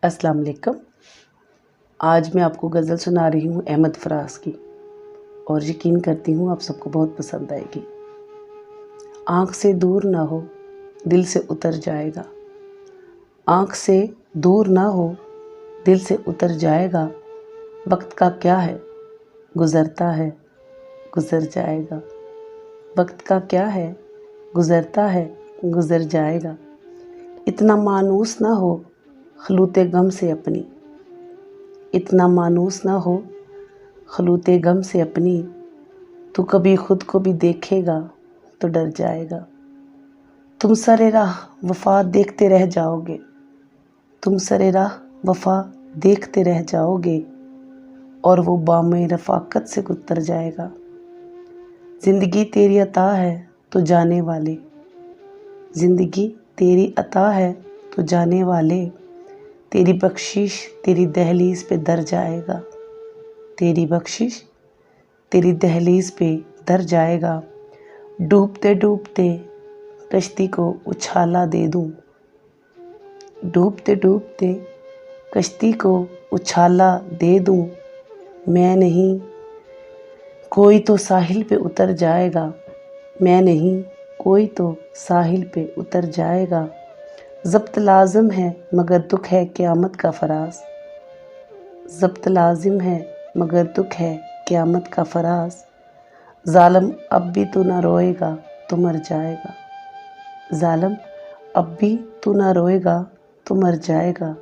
अस्सलाम वालेकुम। आज मैं आपको गज़ल सुना रही हूँ अहमद फराज की और यकीन करती हूँ आप सबको बहुत पसंद आएगी। आँख से दूर ना हो दिल से उतर जाएगा, आँख से दूर ना हो दिल से उतर जाएगा। वक्त का क्या है गुज़रता है गुज़र जाएगा, वक्त का क्या है गुज़रता है गुज़र जाएगा। इतना मानूस ना हो खलूते गम से अपनी, इतना मानूस ना हो खलूते गम से अपनी। तू कभी खुद को भी देखेगा तो डर जाएगा। तुम सरे राह वफ़ा देखते रह जाओगे, तुम सरे राह वफ़ा देखते रह जाओगे और वो बामे रफ़ाकत से उतर जाएगा। ज़िंदगी तेरी अता है तो जाने वाले, ज़िंदगी तेरी अता है तो जाने वाले। तेरी बख्शिश तेरी दहलीज़ पे दर जाएगा, तेरी बख्शिश तेरी दहलीज़ पे दर जाएगा। डूबते डूबते कश्ती को उछाला दे दूँ, डूबते डूबते कश्ती को उछाला दे दूँ। मैं नहीं कोई तो साहिल पे उतर जाएगा, मैं नहीं कोई तो साहिल पे उतर जाएगा। ज़ब्त लाज़िम है मगर दुख है क़यामत का फराज, ज़ब्त लाज़िम है मगर दुख है क़यामत का फराज। ज़ालिम अब भी तू ना रोएगा तो मर जाएगा, ज़ालिम अब भी तू ना रोएगा तो मर जाएगा।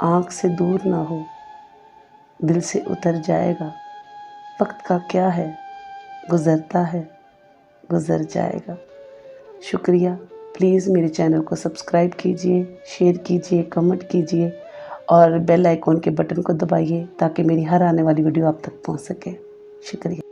आँख से दूर ना हो दिल से उतर जाएगा। वक्त का क्या है गुज़रता है गुज़र जाएगा। शुक्रिया। प्लीज़ मेरे चैनल को सब्सक्राइब कीजिए, शेयर कीजिए, कमेंट कीजिए और बेल आइकॉन के बटन को दबाइए ताकि मेरी हर आने वाली वीडियो आप तक पहुंच सके। शुक्रिया।